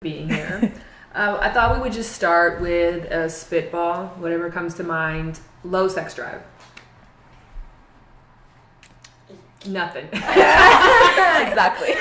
being here. I thought we would just start with a spitball, whatever comes to mind. Low sex drive. Nothing. Exactly.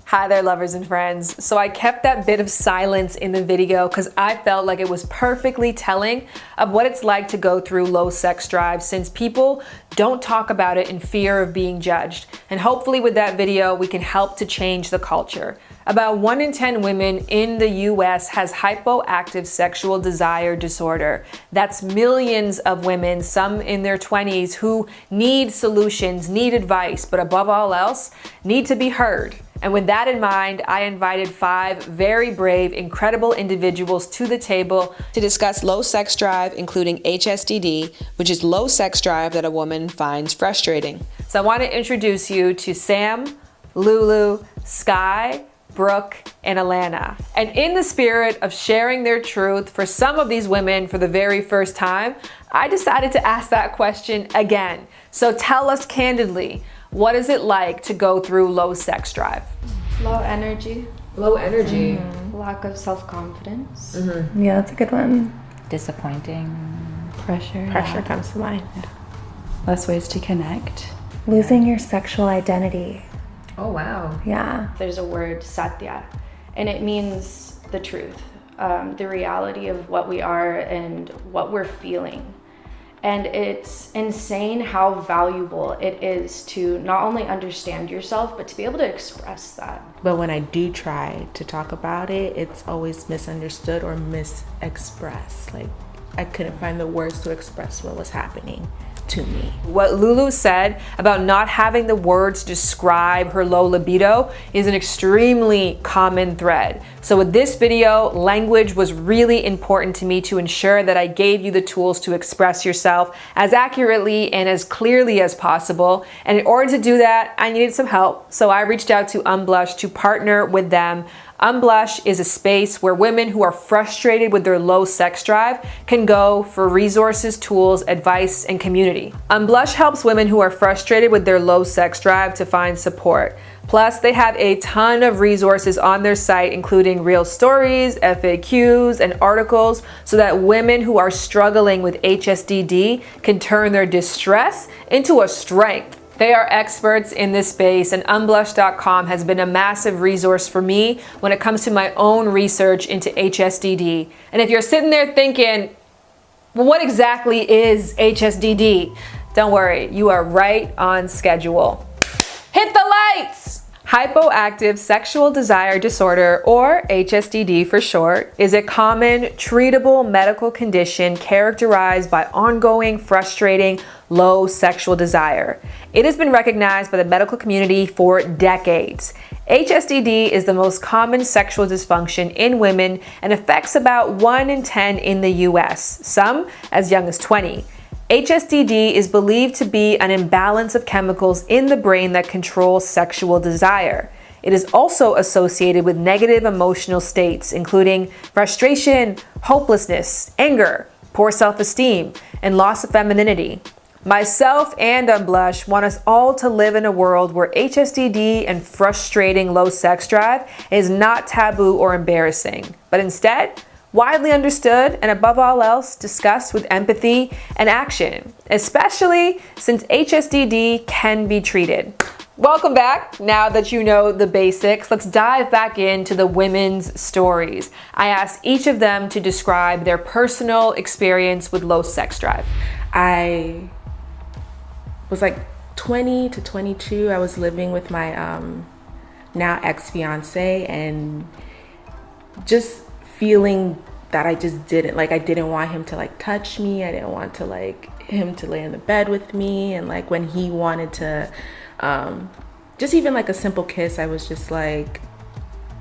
Hi there, lovers and friends. So I kept that bit of silence in the video because I felt like it was perfectly telling of what it's like to go through low sex drive, since people don't talk about it in fear of being judged. And hopefully with that video, we can help to change the culture. About 1 in 10 women in the US has hypoactive sexual desire disorder. That's millions of women, some in their 20s, who need solutions, need advice, but above all else, need to be heard. And with that in mind, I invited 5 very brave, incredible individuals to the table to discuss low sex drive, including HSDD, which is low sex drive that a woman finds frustrating. So I want to introduce you to Sam, Lulu, Sky, Brooke, and Alana. And in the spirit of sharing their truth for some of these women for the very first time, I decided to ask that question again. So tell us candidly, what is it like to go through low sex drive? Low energy. Low energy. Lack of self-confidence. Yeah, that's a good one. Disappointing. Pressure comes to mind. Less ways to connect. Losing your sexual identity. Oh, wow. Yeah. There's a word, satya, and it means the truth, the reality of what we are and what we're feeling. And it's insane how valuable it is to not only understand yourself, but to be able to express that. But when I do try to talk about it, it's always misunderstood or misexpressed. Like, I couldn't find the words to express what was happening to me. What Lulu said about not having the words to describe her low libido is an extremely common thread. So with this video, language was really important to me to ensure that I gave you the tools to express yourself as accurately and as clearly as possible. And in order to do that, I needed some help. So I reached out to Unblush to partner with them. Unblush is a space where women who are frustrated with their low sex drive can go for resources, tools, advice, and community. Unblush helps women who are frustrated with their low sex drive to find support. Plus, they have a ton of resources on their site, including real stories, FAQs, and articles, so that women who are struggling with HSDD can turn their distress into a strength. They are experts in this space, and unblush.com has been a massive resource for me when it comes to my own research into HSDD. And if you're sitting there thinking, well, what exactly is HSDD? Don't worry, you are right on schedule. Hit the lights! Hypoactive Sexual Desire Disorder, or HSDD for short, is a common treatable medical condition characterized by ongoing, frustrating, low sexual desire. It has been recognized by the medical community for decades. HSDD is the most common sexual dysfunction in women and affects about 1 in 10 in the US, some as young as 20. HSDD is believed to be an imbalance of chemicals in the brain that control sexual desire. It is also associated with negative emotional states, including frustration, hopelessness, anger, poor self-esteem, and loss of femininity. Myself and Unblush want us all to live in a world where HSDD and frustrating low sex drive is not taboo or embarrassing, but instead, widely understood, and above all else, discussed with empathy and action, especially since HSDD can be treated. Welcome back. Now that you know the basics, let's dive back into the women's stories. I asked each of them to describe their personal experience with low sex drive. I was like 20 to 22. I was living with my now ex-fiance, and just feeling that I just I didn't want him to like touch me. I didn't want to like him to lay in the bed with me. And like when he wanted to just even like a simple kiss, I was just like,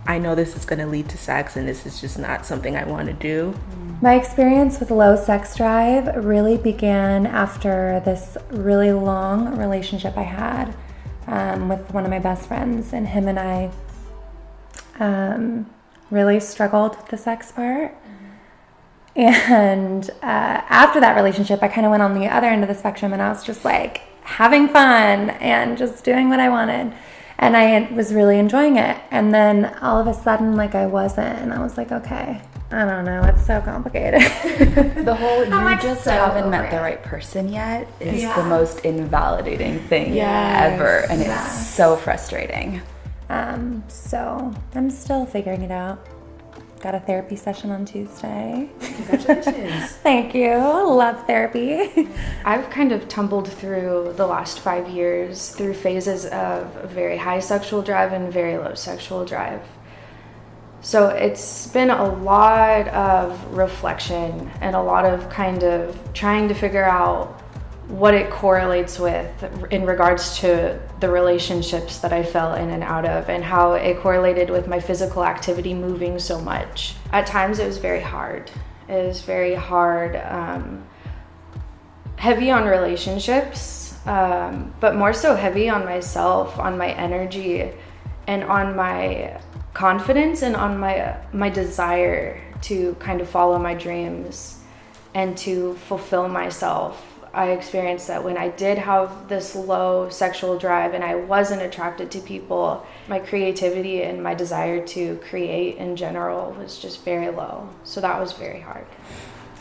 I know this is going to lead to sex, and this is just not something I want to do. My experience with low sex drive really began after this really long relationship I had with one of my best friends, and him and I really struggled with the sex part. And after that relationship, I kind of went on the other end of the spectrum, and I was just like having fun and just doing what I wanted. And I was really enjoying it. And then all of a sudden, like, I wasn't. And I was like, okay, I don't know. It's so complicated. The whole you like just so haven't over met the it. right person yet is Yeah. the most invalidating thing Yes. ever. And Yeah. it's so frustrating. So I'm still figuring it out. Got a therapy session on Tuesday. Congratulations. Thank you. Love therapy. I've kind of tumbled through the last 5 years through phases of very high sexual drive and very low sexual drive. So it's been a lot of reflection and a lot of kind of trying to figure out what it correlates with in regards to the relationships that I fell in and out of, and how it correlated with my physical activity moving so much. At times it was very hard. It was very hard, heavy on relationships, but more so heavy on myself, on my energy, and on my confidence, and on my desire to kind of follow my dreams and to fulfill myself. I experienced that when I did have this low sexual drive and I wasn't attracted to people, my creativity and my desire to create in general was just very low. So that was very hard.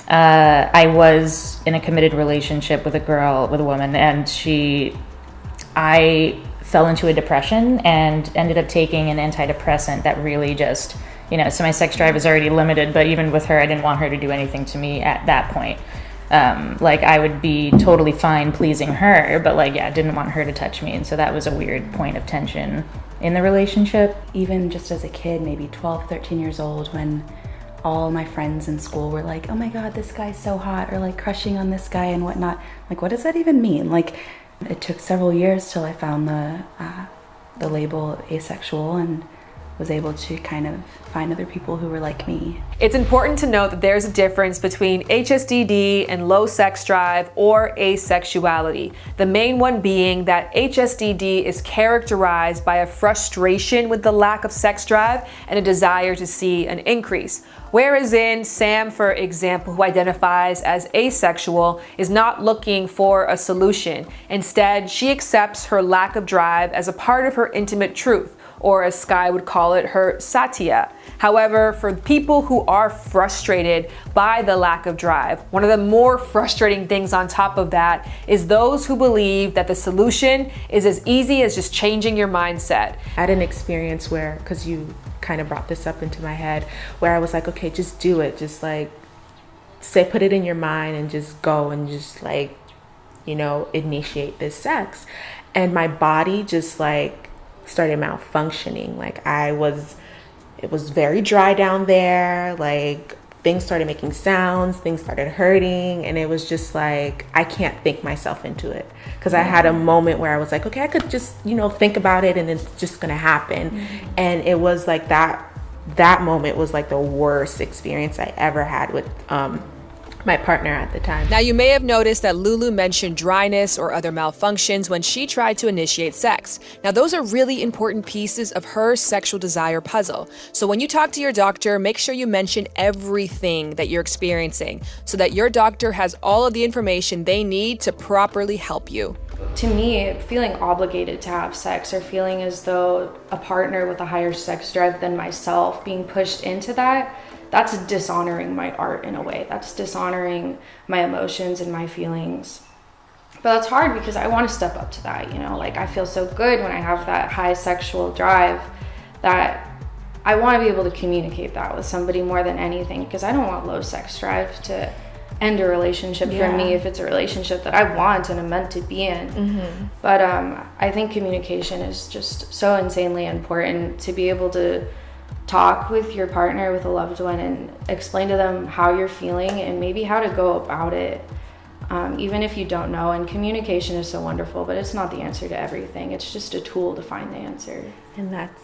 I was in a committed relationship with a woman, and I fell into a depression and ended up taking an antidepressant that really just, so my sex drive is already limited, but even with her, I didn't want her to do anything to me at that point. I would be totally fine pleasing her, but didn't want her to touch me. And so that was a weird point of tension in the relationship. Even just as a kid, maybe 12, 13 years old, when all my friends in school were like, oh my God, this guy's so hot, or like crushing on this guy and whatnot. Like, what does that even mean? Like, it took several years till I found the label asexual and was able to kind of find other people who were like me. It's important to note that there's a difference between HSDD and low sex drive or asexuality. The main one being that HSDD is characterized by a frustration with the lack of sex drive and a desire to see an increase. Whereas in Sam, for example, who identifies as asexual, is not looking for a solution. Instead, she accepts her lack of drive as a part of her intimate truth, or as Sky would call it, her satya. However, for people who are frustrated by the lack of drive, one of the more frustrating things on top of that is those who believe that the solution is as easy as just changing your mindset. I had an experience where, because you kind of brought this up into my head, where I was like, okay, just do it. Just put it in your mind and just go and just initiate this sex. And my body just started malfunctioning. It was very dry down there. Things started making sounds, things started hurting, and it was just I can't think myself into it. Because I had a moment where I was like, okay, I could just, think about it and it's just gonna happen. Mm-hmm. And it was that moment was the worst experience I ever had with my partner at the time. Now, you may have noticed that Lulu mentioned dryness or other malfunctions when she tried to initiate sex. Now, those are really important pieces of her sexual desire puzzle. So when you talk to your doctor, make sure you mention everything that you're experiencing so that your doctor has all of the information they need to properly help you. To me, feeling obligated to have sex or feeling as though a partner with a higher sex drive than myself being pushed into that's dishonoring my art in a way. That's dishonoring my emotions and my feelings. But that's hard because I want to step up to that, I feel so good when I have that high sexual drive that I want to be able to communicate that with somebody more than anything, because I don't want low sex drive to end a relationship for me if it's a relationship that I want and am meant to be in. Mm-hmm. But I think communication is just so insanely important, to be able to talk with your partner, with a loved one, and explain to them how you're feeling and maybe how to go about it, even if you don't know. And communication is so wonderful, but it's not the answer to everything. It's just a tool to find the answer. And that's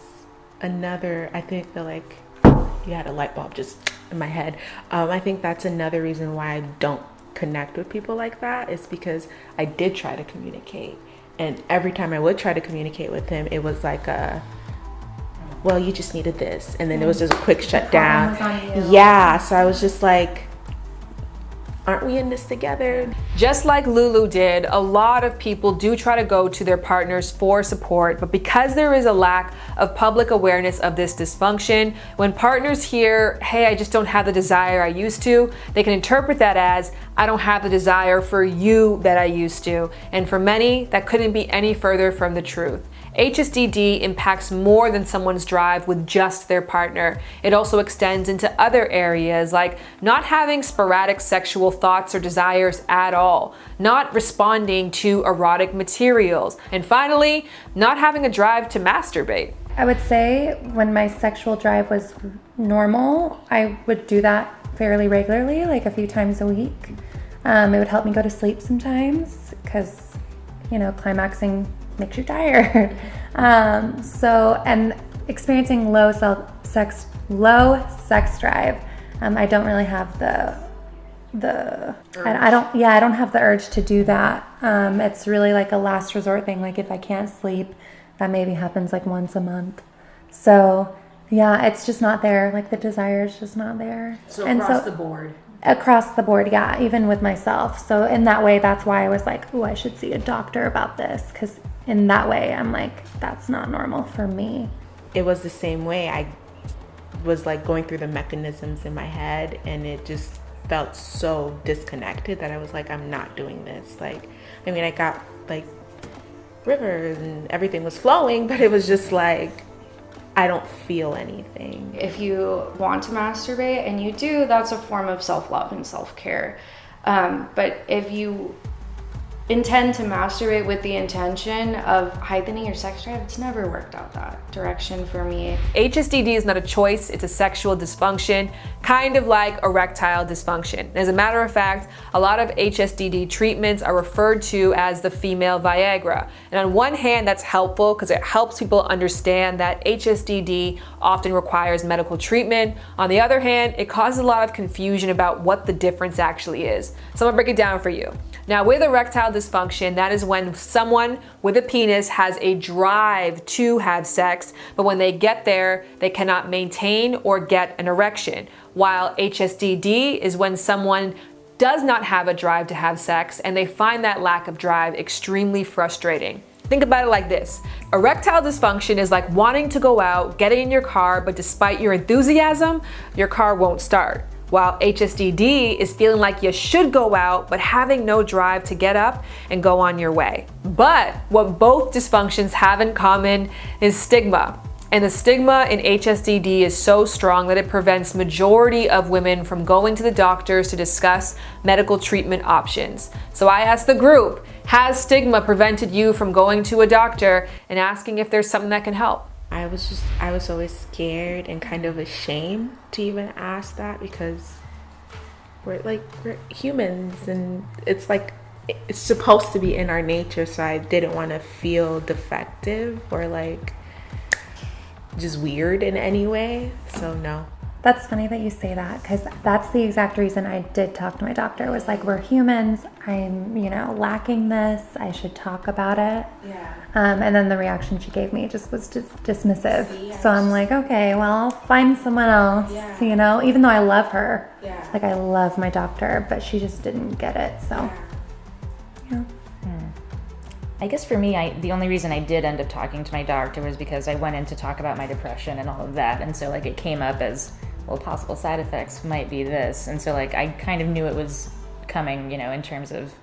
another, I think that you had a light bulb just in my head. I think that's another reason why I don't connect with people like that, is because I did try to communicate, and every time I would try to communicate with him, it was well, you just needed this, and then it was just a quick shutdown. Was on you. Yeah, so I was just aren't we in this together? Just like Lulu did, a lot of people do try to go to their partners for support, but because there is a lack of public awareness of this dysfunction, when partners hear, hey, I just don't have the desire I used to, they can interpret that as, I don't have the desire for you that I used to. And for many, that couldn't be any further from the truth. HSDD impacts more than someone's drive with just their partner. It also extends into other areas like not having sporadic sexual thoughts or desires at all, not responding to erotic materials, and finally, not having a drive to masturbate. I would say when my sexual drive was normal, I would do that fairly regularly, like a few times a week. It would help me go to sleep sometimes because, climaxing makes you tired. And experiencing low sex drive, I don't really have I don't have the urge to do that. It's really like a last resort thing. Like if I can't sleep, that maybe happens like once a month. So yeah, it's just not there. Like the desire is just not there. So across the board. Across the board, yeah, even with myself. So in that way, that's why I was like, I should see a doctor about this, because in that way, I'm like, that's not normal for me. It was the same way. I was like going through the mechanisms in my head, and it just felt so disconnected that I was like, I'm not doing this. Like, I mean, I got like rivers and everything was flowing, but it was just like, I don't feel anything. If you want to masturbate, and you do, that's a form of self-love and self-care. But if you intend to masturbate with the intention of heightening your sex drive, it's never worked out that direction for me. HSDD is not a choice, it's a sexual dysfunction, kind of like erectile dysfunction. As a matter of fact, a lot of HSDD treatments are referred to as the female Viagra. And on one hand, that's helpful because it helps people understand that HSDD often requires medical treatment. On the other hand, it causes a lot of confusion about what the difference actually is. So I'm gonna break it down for you. Now, with erectile dysfunction, that is when someone with a penis has a drive to have sex, but when they get there, they cannot maintain or get an erection. While HSDD is when someone does not have a drive to have sex and they find that lack of drive extremely frustrating. Think about it like this. Erectile dysfunction is like wanting to go out, getting in your car, but despite your enthusiasm, your car won't start. While HSDD is feeling like you should go out, but having no drive to get up and go on your way. But what both dysfunctions have in common is stigma. And the stigma in HSDD is so strong that it prevents majority of women from going to the doctors to discuss medical treatment options. So I asked the group, has stigma prevented you from going to a doctor and asking if there's something that can help? I was always scared and kind of ashamed to even ask that, because we're humans, and it's like, it's supposed to be in our nature. So I didn't want to feel defective or like just weird in any way. So no. That's funny that you say that, because that's the exact reason I did talk to my doctor. It was like, we're humans. I'm, lacking this. I should talk about it. Yeah. And then the reaction she gave me just was just dismissive. So I'm like, okay, well, I'll find someone else, even though I love her. Yeah. Like, I love my doctor, but she just didn't get it. So, yeah. I guess for me, the only reason I did end up talking to my doctor was because I went in to talk about my depression and all of that. And so it came up as, well, possible side effects might be this. And so I kind of knew it was coming, in terms of,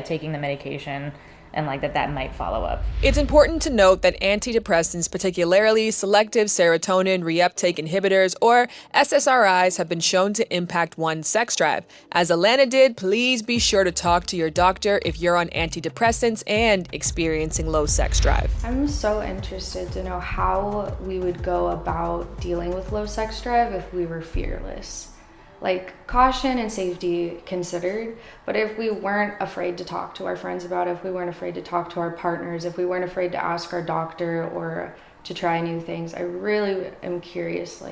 taking the medication and that might follow up. It's important to note that antidepressants, particularly selective serotonin reuptake inhibitors or SSRIs, have been shown to impact one's sex drive. As Alana did, please be sure to talk to your doctor if you're on antidepressants and experiencing low sex drive. I'm so interested to know how we would go about dealing with low sex drive if we were fearless. Like, caution and safety considered, but if we weren't afraid to talk to our friends about it, if we weren't afraid to talk to our partners, if we weren't afraid to ask our doctor or to try new things, I really am curious,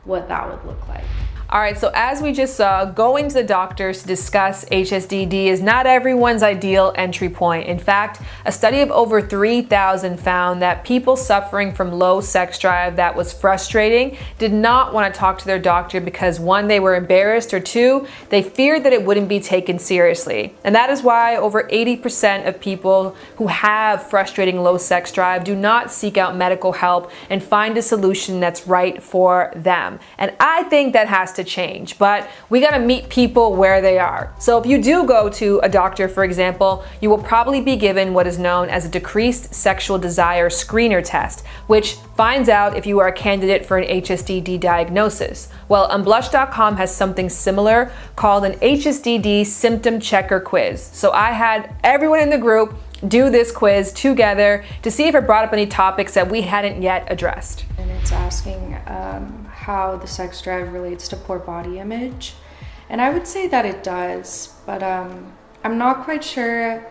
what that would look like. All right, so as we just saw, going to the doctors to discuss HSDD is not everyone's ideal entry point. In fact, a study of over 3,000 found that people suffering from low sex drive that was frustrating did not want to talk to their doctor because one, they were embarrassed, or two, they feared that it wouldn't be taken seriously. And that is why over 80% of people who have frustrating low sex drive do not seek out medical help and find a solution that's right for them. And I think that has to change, but we gotta meet people where they are. So if you do go to a doctor, for example, you will probably be given what is known as a decreased sexual desire screener test, which finds out if you are a candidate for an HSDD diagnosis. Well, Unblush.com has something similar called an HSDD symptom checker quiz. So I had everyone in the group do this quiz together to see if it brought up any topics that we hadn't yet addressed. And it's asking how the sex drive relates to poor body image. And I would say that it does, but I'm not quite sure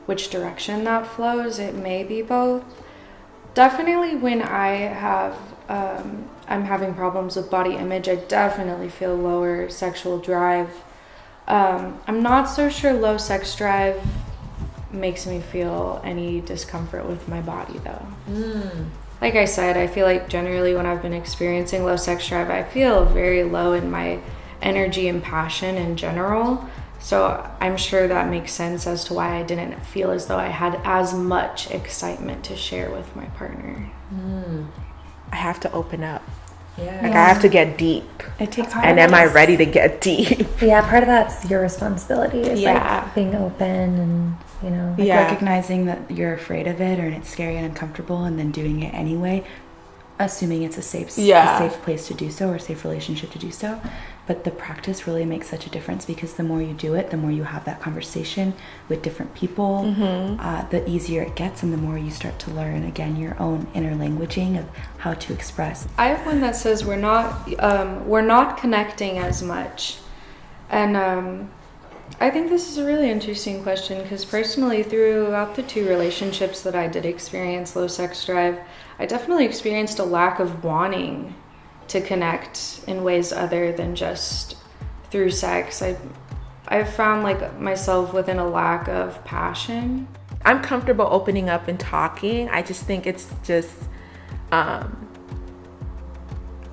which direction that flows. It may be both. Definitely when I'm having problems with body image, I definitely feel lower sexual drive. I'm not so sure low sex drive makes me feel any discomfort with my body though. Like I said, I feel like generally when I've been experiencing low sex drive, I feel very low in my energy and passion in general. So I'm sure that makes sense as to why I didn't feel as though I had as much excitement to share with my partner. I have to open up. Yeah. Like I have to get deep. It takes And am I ready to get deep? Yeah, part of that's your responsibility. Is Yeah. like being open and, you know. Like recognizing that you're afraid of it or it's scary and uncomfortable and then doing it anyway, assuming it's a safe place to do so or a safe relationship to do so. But the practice really makes such a difference because the more you do it, the more you have that conversation with different people, the easier it gets and the more you start to learn, again, your own inner languaging of how to express. I have one that says we're not connecting as much. And I think this is a really interesting question because personally throughout the 2 relationships that I did experience low sex drive, I definitely experienced a lack of wanting to connect in ways other than just through sex. I've found like myself within a lack of passion. I'm comfortable opening up and talking. I just think it's just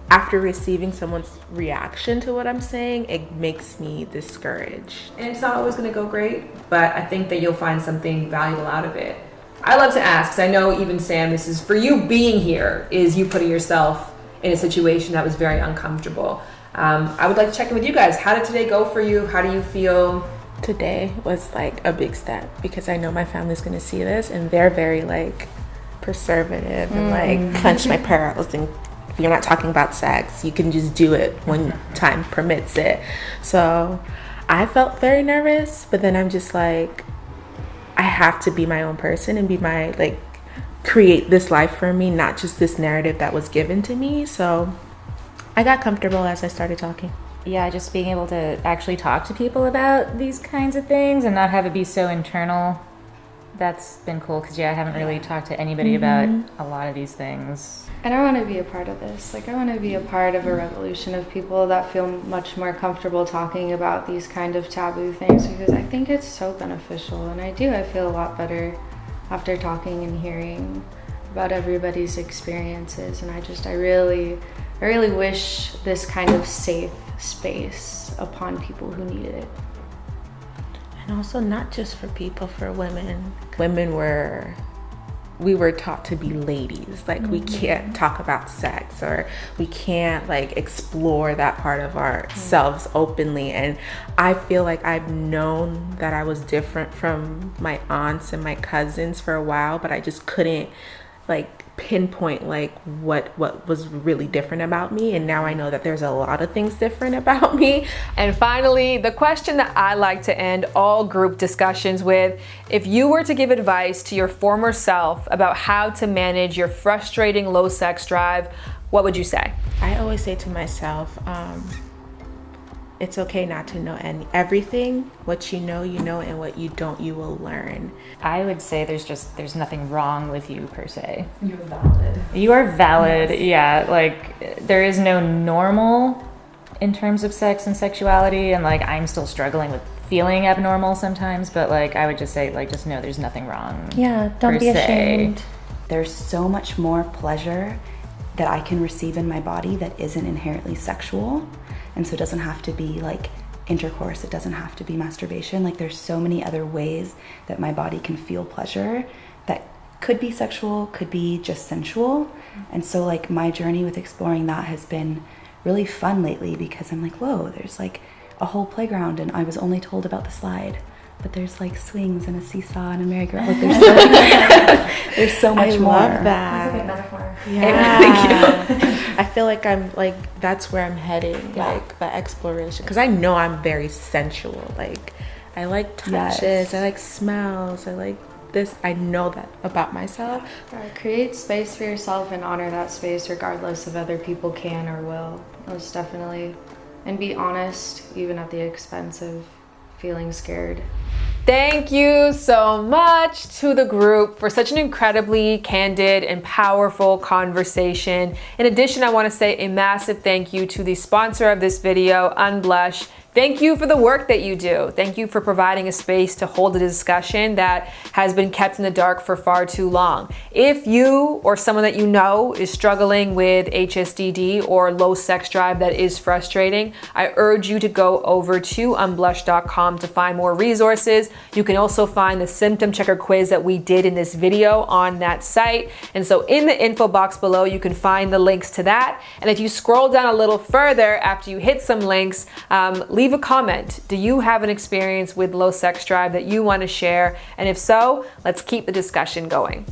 after receiving someone's reaction to what I'm saying, it makes me discouraged. And it's not always going to go great, but I think that you'll find something valuable out of it. I love to ask, because I know even Sam, this is for you being here, is you putting yourself in a situation that was very uncomfortable. I would like to check in with you guys. How did today go for you? How do you feel? Today was like a big step because I know my family's going to see this and they're very like preservative and like clench my pearls and if you're not talking about sex, you can just do it when time permits it. So I felt very nervous, but then I'm just like, I have to be my own person and be my like create this life for me, not just this narrative that was given to me. So I got comfortable as I started talking. Yeah, just being able to actually talk to people about these kinds of things and not have it be so internal. That's been cool because I haven't really talked to anybody about a lot of these things. And I want to be a part of this. Like I want to be a part of a revolution of people that feel much more comfortable talking about these kind of taboo things because I think it's so beneficial. And I feel a lot better after talking and hearing about everybody's experiences. And I really wish this kind of safe space upon people who needed it. And also not just for people, for women. We were taught to be ladies. Like we can't talk about sex or we can't like explore that part of ourselves openly. And I feel like I've known that I was different from my aunts and my cousins for a while, but I just couldn't like pinpoint like what was really different about me. And now I know that there's a lot of things different about me. And finally, the question that I like to end all group discussions with: if you were to give advice to your former self about how to manage your frustrating low sex drive, what would you say? I always say to myself, it's okay not to know everything. What you know, and what you don't, you will learn. I would say there's nothing wrong with you per se. You're valid. You are valid. Yes. Yeah, like there is no normal in terms of sex and sexuality, and like I'm still struggling with feeling abnormal sometimes, but like I would just say, like, just know there's nothing wrong. Yeah, don't per be se. ashamed. There's so much more pleasure that I can receive in my body that isn't inherently sexual. And so it doesn't have to be like intercourse, it doesn't have to be masturbation. Like there's so many other ways that my body can feel pleasure that could be sexual, could be just sensual. And so like my journey with exploring that has been really fun lately, because I'm like, whoa, there's like a whole playground and I was only told about the slide, but there's like swings and a seesaw and a merry-go-round. Like there's so much more. I love that. That's a good metaphor. Yeah. I feel like I'm like, that's where I'm heading, Yeah. like the exploration. Because I know I'm very sensual. Like, I like touches, Yes. I like smells, I like this. I know that about myself. Create space for yourself and honor that space regardless if other people can or will. Most definitely. And be honest, even at the expense of feeling scared. Thank you so much to the group for such an incredibly candid and powerful conversation. In addition, I want to say a massive thank you to the sponsor of this video, Unblush. Thank you for the work that you do. Thank you for providing a space to hold a discussion that has been kept in the dark for far too long. If you or someone that you know is struggling with HSDD or low sex drive that is frustrating, I urge you to go over to unblush.com to find more resources. You can also find the symptom checker quiz that we did in this video on that site. And so in the info box below, you can find the links to that. And if you scroll down a little further after you hit some links, leave a comment. Do you have an experience with low sex drive that you want to share? And if so, let's keep the discussion going.